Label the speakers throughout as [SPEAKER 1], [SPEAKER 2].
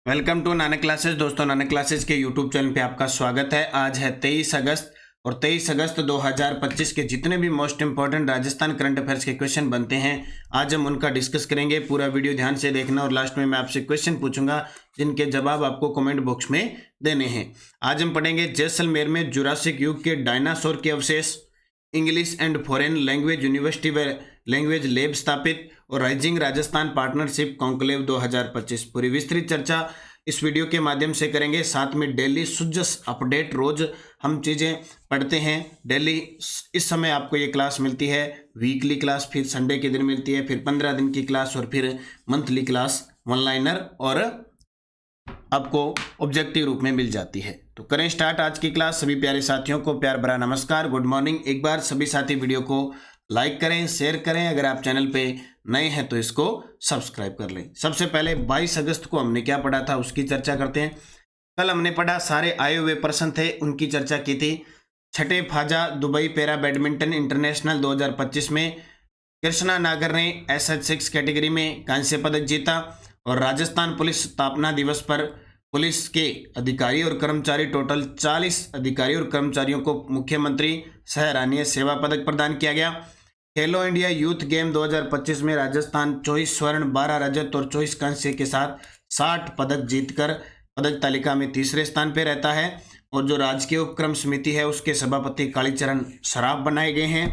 [SPEAKER 1] Welcome to Nanak classes. दोस्तों, Nanak classes के YouTube channel पे आपका स्वागत है। आज है 23 अगस्त और 23 अगस्त 2025 के जितने भी most important Rajasthan current affairs के क्वेश्चन बनते हैं आज हम उनका डिस्कस करेंगे। पूरा वीडियो ध्यान से देखना और लास्ट में मैं आपसे क्वेश्चन पूछूंगा जिनके जवाब आपको कमेंट बॉक्स में देने हैं। आज हम पढ़ेंगे जैसलमेर में जुरासिक युग के डायनासोर के अवशेष, English and foreign language university व लैंग्वेज लैब स्थापित और राइजिंग राजस्थान पार्टनरशिप कॉन्क्लेव 2025। पूरी विस्तृत चर्चा इस वीडियो के माध्यम से करेंगे। साथ में डेली सुजस अपडेट, रोज हम चीज़ें पढ़ते हैं डेली। इस समय आपको ये क्लास मिलती है, वीकली क्लास, फिर संडे के दिन मिलती है, फिर 15 दिन की क्लास और फिर मंथली क्लास वन लाइनर और आपको ऑब्जेक्टिव रूप में मिल जाती है। तो करें स्टार्ट आज की क्लास। सभी प्यारे साथियों को प्यार भरा नमस्कार, गुड मॉर्निंग। एक बार सभी साथी वीडियो को लाइक करें, शेयर करें। अगर आप चैनल पे नए हैं तो इसको सब्सक्राइब कर लें। सबसे पहले 22 अगस्त को हमने क्या पढ़ा था उसकी चर्चा करते हैं। कल हमने पढ़ा सारे आए हुए पर्सन थे, उनकी चर्चा की थी। छठे फाजा दुबई पैरा बैडमिंटन इंटरनेशनल 2025 में कृष्णा नागर ने SH6 कैटेगरी में कांस्य पदक जीता। और राजस्थान पुलिस स्थापना दिवस पर पुलिस के अधिकारी और कर्मचारी टोटल 40 अधिकारी और कर्मचारियों को मुख्यमंत्री सराहनीय सेवा पदक प्रदान किया गया। खेलो इंडिया यूथ गेम 2025 में राजस्थान 24 स्वर्ण, 12 रजत और 24 कांस्य के साथ 60 पदक जीतकर पदक तालिका में तीसरे स्थान पर रहता है। और जो राजकीय उपक्रम समिति है उसके सभापति कालीचरण सराफ बनाए गए हैं।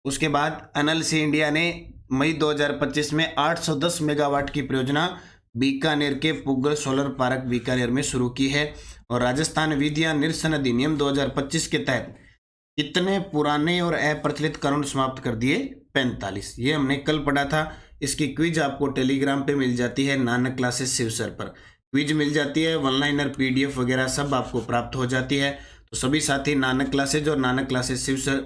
[SPEAKER 1] उसके बाद एनएलसी इंडिया ने मई 2025 में 810 मेगावाट की परियोजना बीकानेर के पुगल सोलर पार्क बीकानेर में शुरू की है। और राजस्थान विद्या निरसन अधिनियम 2025 के तहत कितने पुराने और अप्रचलित कानून समाप्त कर दिए? 45। ये हमने कल पढ़ा था। इसकी क्विज आपको टेलीग्राम पे मिल जाती है, नानक क्लासेस शिव सर पर क्विज मिल जाती है। वन लाइनर PDF वगैरह सब आपको प्राप्त हो जाती है। तो सभी साथी नानक क्लासेज और Nanak classes Shiv sir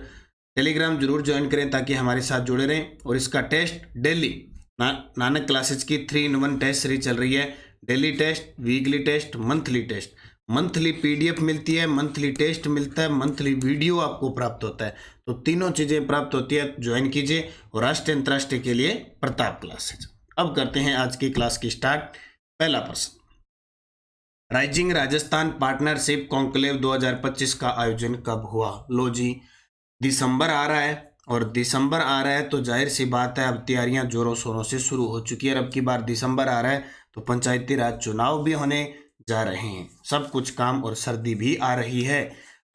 [SPEAKER 1] Telegram जरूर ज्वाइन करें ताकि हमारे साथ जुड़े रहें। और इसका टेस्ट डेली नानक क्लासेज की 3-in-1 टेस्ट सीरीज चल रही है। Daily test, weekly test, monthly test, monthly PDF मिलती है, मंथली टेस्ट मिलता है, मंथली वीडियो आपको प्राप्त होता है। तो तीनों चीज़ें प्राप्त होती है, ज्वाइन कीजिए। और राष्ट्रीय अंतर्राष्ट्रीय के लिए प्रताप क्लासेज। अब करते हैं आज की क्लास की स्टार्ट। पहला प्रश्न, राइजिंग राजस्थान पार्टनरशिप कॉन्क्लेव 2025 का आयोजन कब हुआ? लो जी, दिसंबर आ रहा है और दिसंबर आ रहा है तो जाहिर सी बात है अब तैयारियां जोरों शोरों से शुरू हो चुकी है। और अब की बार दिसंबर आ रहा है तो पंचायती राज चुनाव भी होने जा रहे हैं, सब कुछ काम और सर्दी भी आ रही है।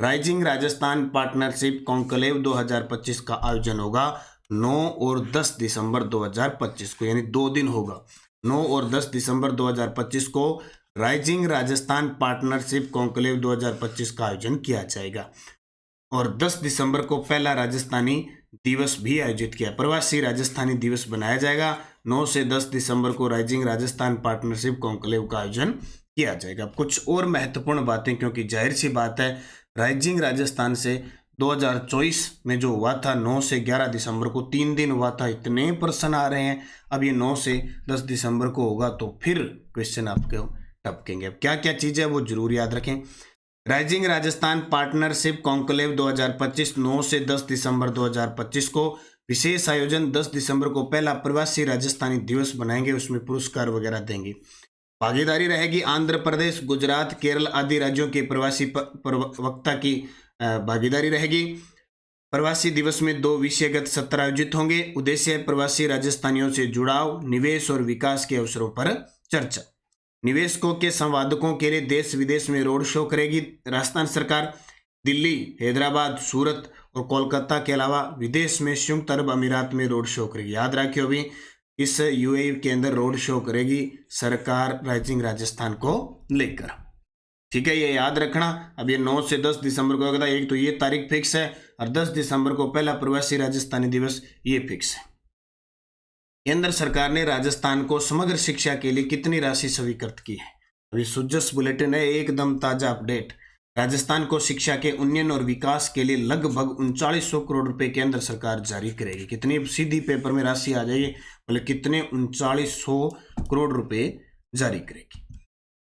[SPEAKER 1] राइजिंग राजस्थान पार्टनरशिप कॉन्क्लेव 2025 का आयोजन होगा 9 और 10 दिसंबर 2025 को, यानी 2 दिन होगा। 9 और 10 दिसंबर 2025 को राइजिंग राजस्थान पार्टनरशिप कॉन्क्लेव 2025 का आयोजन किया जाएगा। और 10 दिसंबर को पहला राजस्थानी दिवस भी आयोजित किया, प्रवासी राजस्थानी दिवस बनाया जाएगा। 9 से 10 दिसंबर को राइजिंग राजस्थान पार्टनरशिप कॉन्क्लेव का आयोजन किया जाएगा। कुछ और महत्वपूर्ण बातें, क्योंकि जाहिर सी बात है राइजिंग राजस्थान से 2024 में जो हुआ था 9 से 11 दिसंबर को 3 दिन हुआ था, इतने प्रश्न आ रहे हैं। अब ये 9 से 10 दिसंबर को होगा तो फिर क्वेश्चन आपको टपकेंगे। अब क्या क्या चीज़ें वो जरूर याद रखें। राइजिंग राजस्थान पार्टनरशिप कॉन्क्लेव 2025 9 से 10 दिसंबर 2025 को विशेष आयोजन। 10 दिसंबर को पहला प्रवासी राजस्थानी दिवस बनाएंगे, उसमें पुरस्कार वगैरह देंगे। भागीदारी रहेगी आंध्र प्रदेश, गुजरात, केरल आदि राज्यों के प्रवासी वक्ता की भागीदारी रहेगी। प्रवासी दिवस में 2 विषयगत सत्र आयोजित होंगे। उद्देश्य प्रवासी राजस्थानियों से जुड़ाव, निवेश और विकास के अवसरों पर चर्चा। निवेशकों के संवादकों के लिए देश विदेश में रोड शो करेगी राजस्थान सरकार। दिल्ली, हैदराबाद, सूरत और कोलकाता के अलावा विदेश में संयुक्त अरब अमीरात में रोड शो करेगी। याद रखियो भी, इस UAE के अंदर रोड शो करेगी सरकार राइजिंग राजस्थान को लेकर। ठीक है, ये याद रखना। अब ये 9 से 10 दिसंबर को होगा, एक तो ये तारीख फिक्स है और 10 दिसंबर को पहला प्रवासी राजस्थानी दिवस ये फिक्स है। केंद्र सरकार ने राजस्थान को समग्र शिक्षा के लिए कितनी राशि स्वीकृत की है? अभी सुजस बुलेटिन है, एकदम ताजा अपडेट। राजस्थान को शिक्षा के उन्नयन और विकास के लिए लगभग 3900 करोड़ रुपए केंद्र सरकार जारी करेगी। कितनी सीधी पेपर में राशि आ जाएगी, मतलब कितने 3900 करोड़ रुपए जारी करेगी।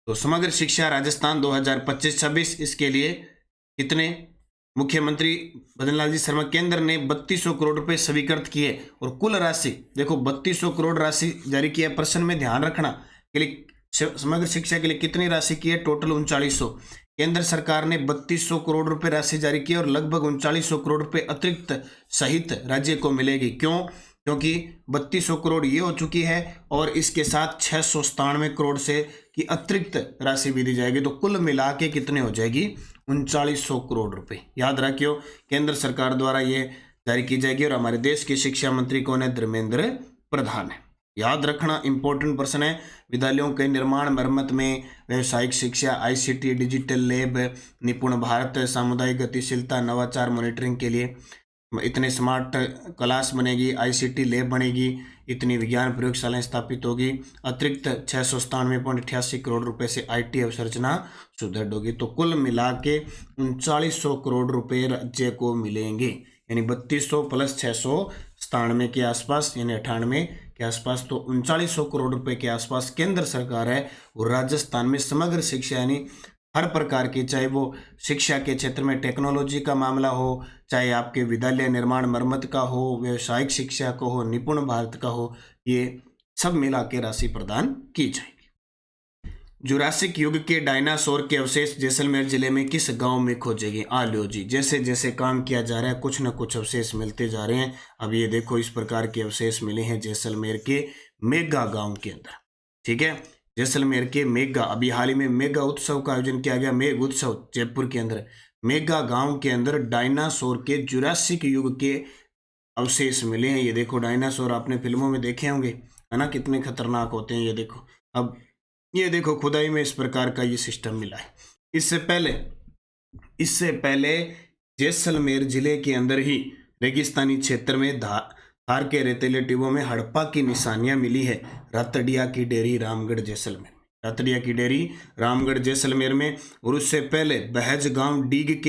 [SPEAKER 1] तो समग्र शिक्षा राजस्थान 2025-26 इसके लिए कितने? मुख्यमंत्री भजनलाल जी शर्मा, केंद्र ने 3200 करोड़ रुपए स्वीकृत किए और कुल राशि देखो 3200 करोड़ राशि जारी किया। प्रश्न में ध्यान रखना कि समग्र शिक्षा के लिए कितनी राशि की है? टोटल 3900। केंद्र सरकार ने 3200 करोड़ रुपए राशि जारी की और लगभग 3900 करोड़ रुपए अतिरिक्त सहित राज्य को मिलेगी। क्यों? क्योंकि 3200 करोड़ ये हो चुकी है और इसके साथ 697 करोड़ से की अतिरिक्त राशि भी दी जाएगी, तो कुल मिला के कितने हो जाएगी? 3900 करोड़ रुपए। याद रखियो, केंद्र सरकार द्वारा ये जारी की जाएगी और हमारे देश के शिक्षा मंत्री कौन है? धर्मेंद्र प्रधान है। याद रखना, इंपॉर्टेंट प्रश्न है। विद्यालयों के निर्माण मरम्मत में व्यावसायिक शिक्षा, आईसीटी, डिजिटल लैब, निपुण भारत, सामुदायिक गतिशीलता, नवाचार, मॉनिटरिंग के लिए इतने स्मार्ट क्लास बनेगी, आईसीटी लैब बनेगी, इतनी विज्ञान प्रयोगशालाएं स्थापित होगी, अतिरिक्त 697.88 करोड़ रुपए से आईटी अवसंरचना सुदृढ़ होगी। तो कुल मिला के 3900 करोड़ रुपए राज्य को मिलेंगे, यानी 3200 प्लस 697 के आसपास, यानी 98 के आसपास। तो 3900 करोड़ रुपए के आसपास केंद्र सरकार है वो राजस्थान में समग्र शिक्षा, यानी हर प्रकार की, चाहे वो शिक्षा के क्षेत्र में टेक्नोलॉजी का मामला हो, चाहे आपके विद्यालय निर्माण मरम्मत का हो, व्यावसायिक शिक्षा का हो, निपुण भारत का हो, ये सब मिला के राशि प्रदान की जाएगी। जुरासिक युग के डायनासोर के अवशेष जैसलमेर जिले में किस गांव में खोजेंगे? आलियो जी, जैसे जैसे काम किया जा रहा है कुछ न कुछ अवशेष मिलते जा रहे हैं। अब ये देखो, इस प्रकार के अवशेष मिले हैं जैसलमेर के मेगा गांव के अंदर। ठीक है, जैसलमेर के मेगा, अभी हाल ही में मेगा उत्सव का आयोजन किया गया, मेघ उत्सव जयपुर के अंदर। मेगा गांव के अंदर डायनासोर के जुरासिक युग के अवशेष मिले हैं। ये देखो, डायनासोर आपने फिल्मों में देखे होंगे, है ना, कितने खतरनाक होते हैं। ये देखो, अब ये देखो खुदाई में इस प्रकार का ये सिस्टम मिला है। इससे पहले जैसलमेर जिले के अंदर ही रेगिस्तानी क्षेत्र में धार के रेतीले टिब्बों में हड़प्पा की निशानियां मिली है। रतडिया की डेरी, रामगढ़, जैसलमेर। रतडिया की डेरी, रामगढ़, जैसलमेर में। और उससे पहले बहजगांव डीग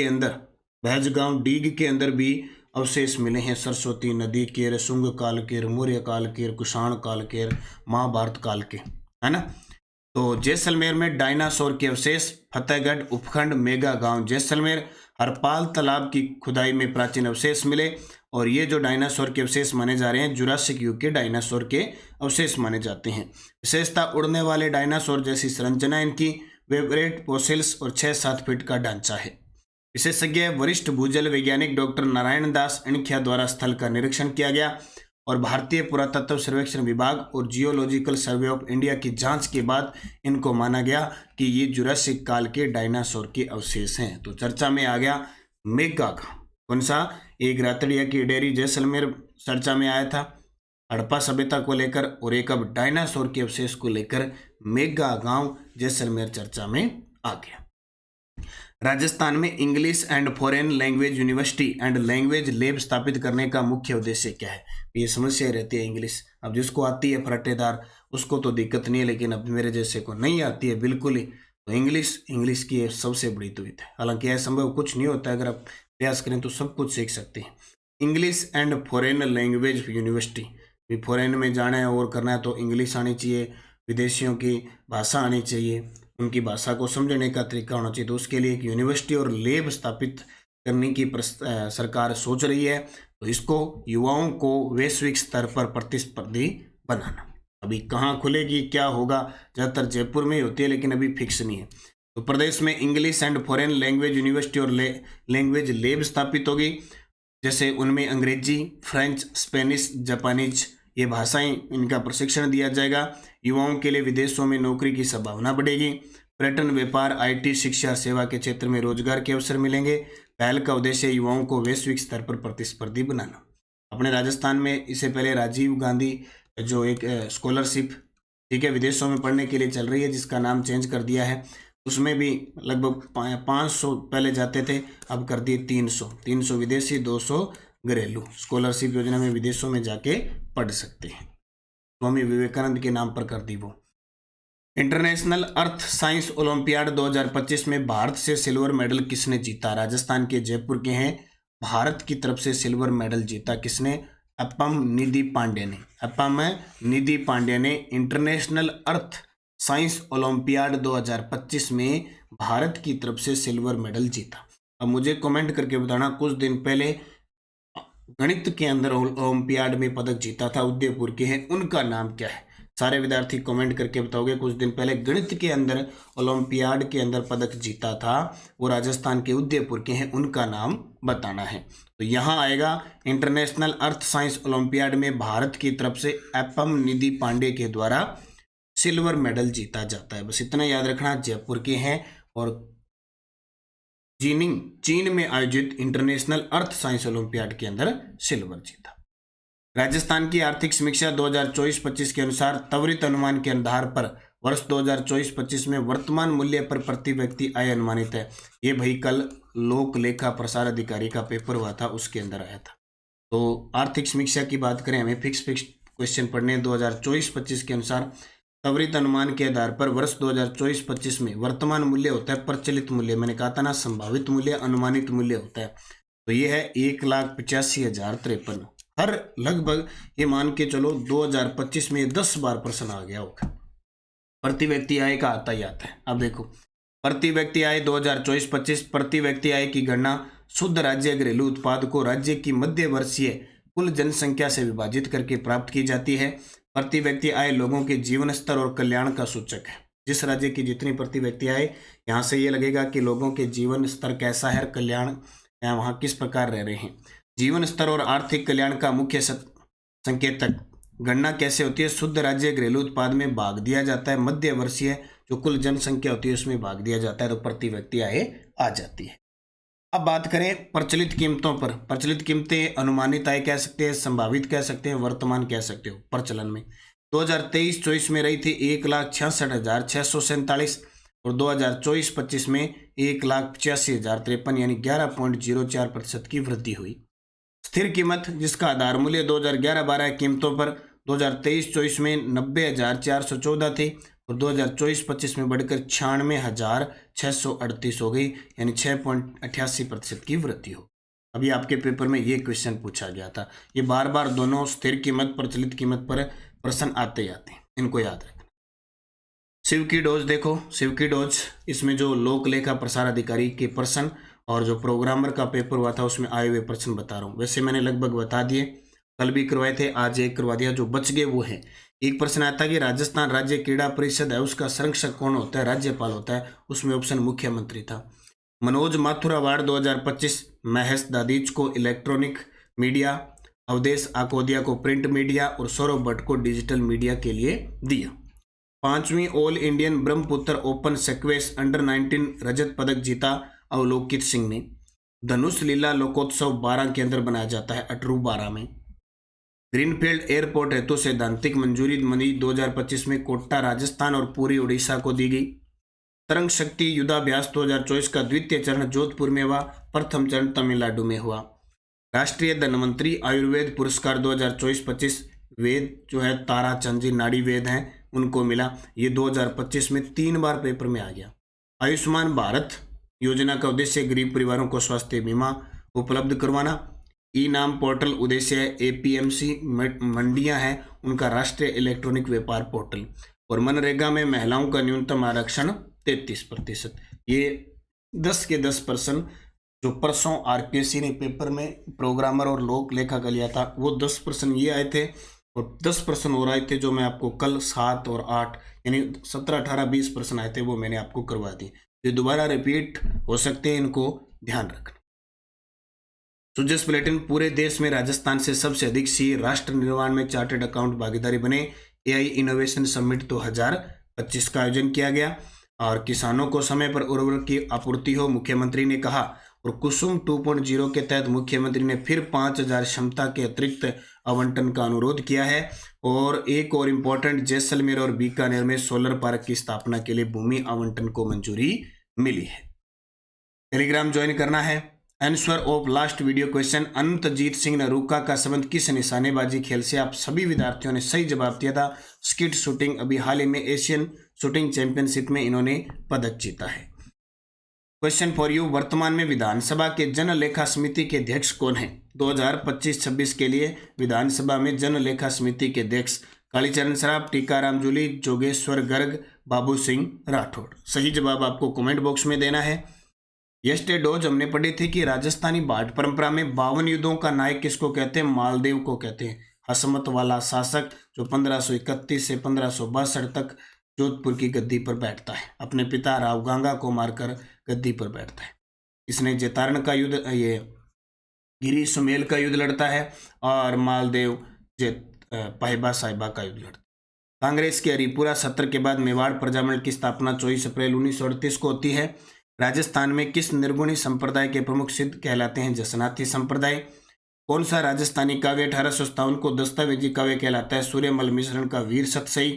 [SPEAKER 1] के अंदर भी अवशेष मिले हैं। सरस्वती नदी के, सुंग काल के, मौर्य काल के, कुषाण काल के, महाभारत काल के, है ना। तो जैसलमेर में डायनासोर के अवशेष, फतेहगढ़ उपखंड, मेगा गांव, जैसलमेर। हरपाल तालाब की खुदाई में प्राचीन अवशेष मिले और ये जो डायनासोर के अवशेष माने जा रहे हैं जुरासिक युग के डायनासोर के अवशेष माने जाते हैं। विशेषता, उड़ने वाले डायनासोर जैसी संरचना इनकी, वेवरेट फोसिल्स और 6-7 फीट का ढांचा है। विशेषज्ञ वरिष्ठ भूजल वैज्ञानिक डॉक्टर नारायण दास इनखिया द्वारा स्थल का निरीक्षण किया गया और भारतीय पुरातत्व सर्वेक्षण विभाग और जियोलॉजिकल सर्वे ऑफ इंडिया की जांच के बाद इनको माना गया कि ये जुरासिक काल के डायनासोर के अवशेष हैं। तो चर्चा में आ गया मेगा गांव, कौन सा? एक रातड़िया की डेरी जैसलमेर चर्चा में आया था हड़प्पा सभ्यता को लेकर, और एक अब डायनासोर के अवशेष को लेकर मेगा गांव जैसलमेर चर्चा में आ गया। राजस्थान में English and foreign language university and language lab स्थापित करने का मुख्य उद्देश्य क्या है? ये समस्या रहती है इंग्लिश। अब जिसको आती है फराटेदार उसको तो दिक्कत नहीं है, लेकिन अब मेरे जैसे को नहीं आती है बिल्कुल ही, तो इंग्लिश की सबसे बड़ी दुविधा है। हालांकि यह संभव कुछ नहीं होता, अगर आप प्रयास करें तो सब कुछ सीख सकते हैं। English and foreign language university, भी फॉरेन में जाना है और करना है तो इंग्लिश आनी चाहिए, विदेशियों की भाषा आनी चाहिए, उनकी भाषा को समझने का तरीका होना चाहिए। तो उसके लिए एक यूनिवर्सिटी और लैब स्थापित करने की सरकार सोच रही है। तो इसको युवाओं को वैश्विक स्तर पर प्रतिस्पर्धी बनाना। अभी कहाँ खुलेगी, क्या होगा, ज़्यादातर जयपुर में ही होती है, लेकिन अभी फिक्स नहीं है। तो प्रदेश में English and foreign language university और लैंग्वेज लैब स्थापित होगी। जैसे उनमें अंग्रेजी, फ्रेंच, स्पेनिश, जापानीज ये भाषाएं, इनका प्रशिक्षण दिया जाएगा। युवाओं के लिए विदेशों में नौकरी की संभावना बढ़ेगी। पर्यटन, व्यापार, आईटी, शिक्षा, सेवा के क्षेत्र में रोजगार के अवसर मिलेंगे। पहल का उद्देश्य युवाओं को वैश्विक स्तर पर प्रतिस्पर्धी बनाना। अपने राजस्थान में इससे पहले राजीव गांधी जो एक स्कॉलरशिप, ठीक है, विदेशों में पढ़ने के लिए चल रही है, जिसका नाम चेंज कर दिया है, उसमें भी लगभग 500 पहले जाते थे, अब कर दिए 300 विदेशी, 200 घरेलू। स्कॉलरशिप योजना में विदेशों में जाके पढ़ सकते हैं। स्वामी विवेकानंद के नाम पर कर दी वो। इंटरनेशनल अर्थ साइंस ओलंपियाड 2025 में भारत से सिल्वर मेडल किसने जीता? राजस्थान के जयपुर के हैं। भारत की तरफ से सिल्वर मेडल जीता किसने? अप्पम निधि पांडे ने इंटरनेशनल अर्थ साइंस ओलंपियाड 2025 में भारत की तरफ से सिल्वर मेडल जीता। अब मुझे कमेंट करके बताना, कुछ दिन पहले गणित के अंदर ओलंपियाड में पदक जीता था, उदयपुर के हैं, उनका नाम क्या है? सारे विद्यार्थी कमेंट करके बताओगे। कुछ दिन पहले गणित के अंदर ओलंपियाड के अंदर पदक जीता था, वो राजस्थान के उदयपुर के हैं, उनका नाम बताना है। तो यहाँ आएगा इंटरनेशनल अर्थ साइंस ओलंपियाड में भारत की तरफ से एपम निधि पांडे के द्वारा सिल्वर मेडल जीता जाता है। बस इतना याद रखना, जयपुर के हैं और जीनिंग चीन में आयोजित इंटरनेशनल अर्थ साइंस ओलंपियाड के अंदर सिल्वर जीता। राजस्थान की आर्थिक समीक्षा 2024-25 के अनुसार त्वरित अनुमान के आधार पर वर्ष 2024-25 में वर्तमान मूल्य पर प्रति व्यक्ति आय अनुमानित है। ये भाई कल लोक लेखा प्रसार अधिकारी का पेपर हुआ था, उसके अंदर आया था। तो आर्थिक समीक्षा की बात करें, हमें फिक्स क्वेश्चन पढ़ने। 2024-25 के अनुसार त्वरित अनुमान के आधार पर वर्ष 2024-25 में वर्तमान मूल्य होता है प्रचलित मूल्य, मैंने कहा था ना संभावित मूल्य अनुमानित मूल्य होता है। तो ये है 1,85,053। हर लगभग ये मान के चलो 2025 में 10 बार प्रश्न आ गया होगा। प्रति व्यक्ति आय का आता ही आता है। अब देखो, प्रति व्यक्ति आय 2024-25, प्रति व्यक्ति आय की गणना शुद्ध राज्य घरेलू उत्पाद को राज्य की मध्य वर्षीय कुल जनसंख्या से विभाजित करके प्राप्त की जाती है। प्रति व्यक्ति आय लोगों के जीवन स्तर और कल्याण का सूचक है। जिस राज्य की जितनी प्रति व्यक्ति आय, यहाँ से ये लगेगा कि लोगों के जीवन स्तर कैसा है, कल्याण या वहाँ किस प्रकार रह रहे हैं। जीवन स्तर और आर्थिक कल्याण का मुख्य संकेतक गणना कैसे होती है, शुद्ध राज्य घरेलू उत्पाद में भाग दिया जाता है, मध्य वर्षीय जो कुल जनसंख्या होती है उसमें भाग दिया जाता है, तो प्रति व्यक्ति आय आ जाती है। अब बात करें प्रचलित कीमतों पर। प्रचलित कीमतें अनुमानित आय कह सकते हैं, संभावित कह सकते हैं, वर्तमान कह सकते हो। प्रचलन में 2023-24 में रही थी 1,66,647 और 2024-25 में 1,85,053, यानी 11.04% की वृद्धि हुई। स्थिर कीमत जिसका आधार मूल्य 2011-12 कीमतों पर 2023-24 में 90,414 थी और 2024-25 में बढ़कर 96,638 हो गई, यानी 6.88% की वृद्धि हो। अभी आपके पेपर में ये क्वेश्चन पूछा गया था। ये बार बार दोनों स्थिर कीमत प्रचलित कीमत पर प्रश्न आते जाते हैं, इनको याद रखना। शिव की डोज देखो, शिव की डोज इसमें जो लोक लेखा प्रसार अधिकारी के प्रश्न और जो प्रोग्रामर का पेपर हुआ था उसमें आए हुए प्रश्न बता रहा हूँ। वैसे मैंने लगभग बता दिए, कल भी करवाए थे, आज एक करवा दिया। जो बच गए वो है, एक प्रश्न आता है कि राजस्थान राज्य क्रीड़ा परिषद है, उसका संरक्षक कौन होता है, राज्यपाल होता है, उसमें ऑप्शन मुख्यमंत्री था। मनोज माथुर अवार्ड 2025 महेश दादीज को इलेक्ट्रॉनिक मीडिया, अवधेश आकोदिया को प्रिंट मीडिया और सौरभ भट्ट को डिजिटल मीडिया के लिए दिया। 5वीं all Indian Brahmaputra open squash under रजत पदक जीता अवलोकित सिंह ने। धनुष लीला लोकोत्सव 12 के अंदर बनाया जाता है, अटरू 12 में। ग्रीनफील्ड एयरपोर्ट हेतु सैद्धांतिक मंजूरी मई 2025 में कोटा राजस्थान और पूरी उड़ीसा को दी गई। तरंग शक्ति युद्धाभ्यास 2024 का द्वितीय चरण जोधपुर में हुआ, प्रथम चरण तमिलनाडु में हुआ। राष्ट्रीय धन्वंतरी आयुर्वेद पुरस्कार 2024-25 वेद जो है ताराचंद जी नाड़ी वेद हैं, उनको मिला। ये 2025 में 3 बार पेपर में आ गया। आयुष्मान भारत योजना का उद्देश्य गरीब परिवारों को स्वास्थ्य बीमा उपलब्ध करवाना। ई नाम पोर्टल उद्देश्य है एपीएमसी मंडियां हैं उनका राष्ट्रीय इलेक्ट्रॉनिक व्यापार पोर्टल। और मनरेगा में महिलाओं का न्यूनतम आरक्षण 33%। ये 10 के 10 प्रश्न जो परसों आरपीएससी ने पेपर में प्रोग्रामर और लोक लेखा का लिया था, वो 10 प्रश्न ये आए थे और 10 प्रश्न और आए थे जो मैं आपको कल 7 और 8 यानी 17, 18, 20 प्रश्न आए थे, वो मैंने आपको करवा दिए। ये दोबारा रिपीट हो सकते हैं, इनको ध्यान रखना। सुजस बुलेटिन, पूरे देश में राजस्थान से सबसे अधिक सी राष्ट्र निर्माण में चार्टर्ड अकाउंट भागीदारी बने। एआई इनोवेशन समिट 2025 का आयोजन किया गया और किसानों को समय पर उर्वरक की आपूर्ति हो, मुख्यमंत्री ने कहा। और कुसुम 2.0 के तहत मुख्यमंत्री ने फिर 5,000 क्षमता के अतिरिक्त आवंटन का अनुरोध किया है। और एक और इम्पोर्टेंट, जैसलमेर और बीकानेर में सोलर पार्क की स्थापना के लिए भूमि आवंटन को मंजूरी मिली है। टेलीग्राम ज्वाइन करना है। Answer of last video question, Anantjeet Singh Naruka का संबंध किस निशानेबाजी खेल से? आप सभी विद्यार्थियों ने सही जवाब दिया था, स्किट शूटिंग। अभी हाल ही में एशियन शूटिंग चैंपियनशिप में इन्होंने पदक जीता है। क्वेश्चन फॉर यू, वर्तमान में विधानसभा के जन लेखा समिति के अध्यक्ष कौन है? 2025-26 के लिए विधानसभा में जन लेखा समिति के अध्यक्ष कालीचरण सराफ, टीकाराम जूली, जोगेश्वर गर्ग, बाबू सिंह राठौड़। सही जवाब आपको कमेंट बॉक्स में देना है। यस्टरडे हमने पढ़ी थी कि राजस्थानी भाट परंपरा में 52 युद्धों का नायक किसको कहते हैं? मालदेव को कहते हैं। असमत वाला शासक जो 1531 से 1562 तक जोधपुर की गद्दी पर बैठता है, अपने पिता राव गांगा को मारकर गद्दी पर बैठता है। इसने जेतारण का युद्ध, ये गिरी सुमेल का युद्ध लड़ता है और मालदेव पाहिबा साहिबा का युद्ध लड़ता है। कांग्रेस के हरिपुरा सत्र के बाद मेवाड़ प्रजामंडल की स्थापना 24 अप्रैल 1938 को होती है। राजस्थान में किस निर्गुणी संप्रदाय के प्रमुख सिद्ध कहलाते हैं? जसनाथी संप्रदाय। कौन सा राजस्थानी काव्य 1857 को दस्तावेजी काव्य कहलाता है? सूर्यमल मिश्रण का वीर सतसई।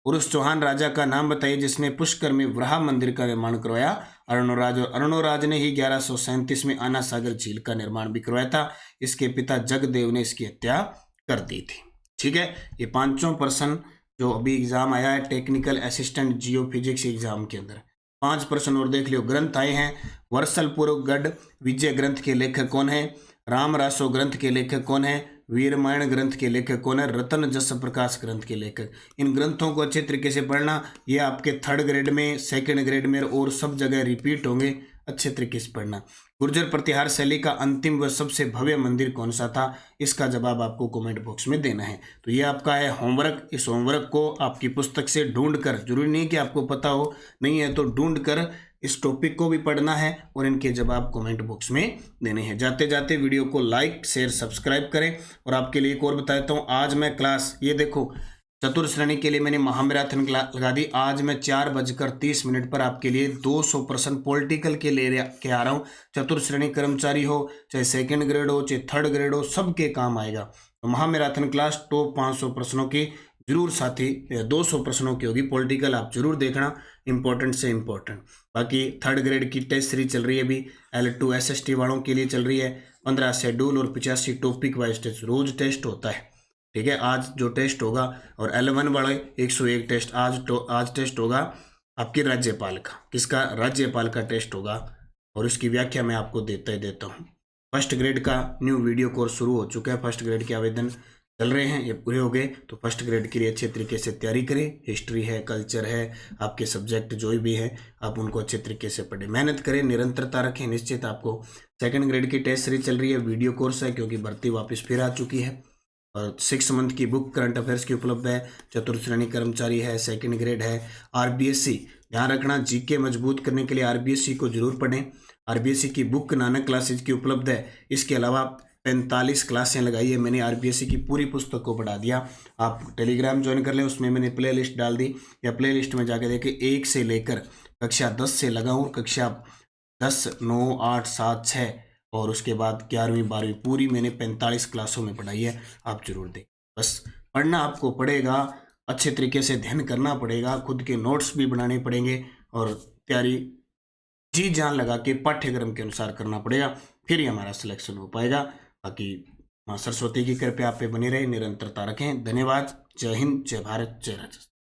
[SPEAKER 1] पुरुष चौहान राजा का नाम बताइए जिसने पुष्कर में वराह मंदिर का निर्माण करवाया? अरुणोराज। और अरुणोराज ने ही 1137 में आना सागर झील का निर्माण भी करवाया था। इसके पिता जगदेव ने इसकी हत्या कर दी थी। ठीक है, ये पांचों प्रश्न जो अभी एग्जाम आया है टेक्निकल असिस्टेंट जियो फिजिक्स एग्जाम के अंदर, 5 प्रश्न और देख लियो। ग्रंथ आए हैं। वर्षलपुर गढ़ विजय ग्रंथ के लेखक कौन है? राम रासो ग्रंथ के लेखक कौन है? वीरमायण ग्रंथ के लेखक कौन है? रतन जस प्रकाश ग्रंथ के लेखक। इन ग्रंथों को अच्छे तरीके से पढ़ना, ये आपके 3rd ग्रेड में, 2nd ग्रेड में और सब जगह रिपीट होंगे, अच्छे तरीके से पढ़ना। गुर्जर प्रतिहार शैली का अंतिम व सबसे भव्य मंदिर कौन सा था? इसका जवाब आपको कमेंट बॉक्स में देना है। तो ये आपका है होमवर्क। इस होमवर्क को आपकी पुस्तक से ढूंढ कर, जरूरी नहीं कि आपको पता हो, नहीं है तो ढूंढ कर इस टॉपिक को भी पढ़ना है और इनके जवाब कमेंट बॉक्स में देने हैं। जाते जाते वीडियो को लाइक शेयर सब्सक्राइब करें। और आपके लिए एक और बता देता हूँ, आज मैं क्लास, ये देखो चतुर्थ श्रेणी के लिए मैंने महामैराथन लगा दी। आज मैं 4:30 पर आपके लिए 200 प्रश्न पॉलिटिकल के के आ रहा हूँ। चतुर्थ श्रेणी कर्मचारी हो, चाहे 2nd ग्रेड हो, चाहे 3rd ग्रेड हो, सबके काम आएगा। तो महामैराथन क्लास टॉप 500 प्रश्नों की जरूर साथी, 200 प्रश्नों की होगी पॉलिटिकल, आप जरूर देखना, इंपॉर्टेंट से इंपॉर्टेंट। बाकी 3rd ग्रेड की टेस्ट सीरीज चल रही है अभी, L2 SST वालों के लिए चल रही है। 15 शेड्यूल और 85 टॉपिक वाइज टेस्ट, रोज टेस्ट होता है। ठीक है, आज जो टेस्ट होगा, और L1 वाले 101 टेस्ट, आज टेस्ट होगा आपकी राज्यपाल का। किसका? राज्यपाल का टेस्ट होगा और इसकी व्याख्या मैं आपको देता ही देता हूँ। 1st ग्रेड का न्यू वीडियो कोर्स शुरू हो चुका है। 1st ग्रेड के आवेदन चल रहे हैं, ये पूरे हो गए तो 1st ग्रेड के लिए अच्छे तरीके से तैयारी करें। हिस्ट्री है, कल्चर है, आपके सब्जेक्ट जो भी है आप उनको अच्छे तरीके से पढ़ें, मेहनत करें, निरंतरता रखें। निश्चित आपको 2nd ग्रेड की टेस्ट सीरीज चल रही है, वीडियो कोर्स है क्योंकि भर्ती वापस फिर आ चुकी है। और 6 मंथ की बुक करंट अफेयर्स की उपलब्ध है। चतुर्थ श्रेणी कर्मचारी है, 2nd ग्रेड है। RBSC ध्यान रखना, जीके मजबूत करने के लिए RBSC को जरूर पढ़ें। RBSC की बुक नानक क्लासेज की उपलब्ध है। इसके अलावा 45 क्लासें लगाई है मैंने, RBSC की पूरी पुस्तक को पढ़ा दिया। आप टेलीग्राम ज्वाइन कर लें, उसमें मैंने प्ले लिस्ट डाल दी, या प्ले लिस्ट में जाके देखें। 1 से लेकर कक्षा 10 से लगाऊँ, कक्षा 10, 9, 8, 7, 6 और उसके बाद 11वीं 12वीं पूरी मैंने 45 क्लासों में पढ़ाई है। आप जरूर दें, बस पढ़ना आपको पड़ेगा, अच्छे तरीके से ध्यान करना पड़ेगा, खुद के नोट्स भी बनाने पड़ेंगे और तैयारी जी जान लगा के पाठ्यक्रम के अनुसार करना पड़ेगा, फिर ही हमारा सिलेक्शन हो पाएगा। बाकी माँ सरस्वती की कृपया आप पे बनी रहे, निरंतरता रखें। धन्यवाद। जय हिंद, जय भारत, जय राजस्थान।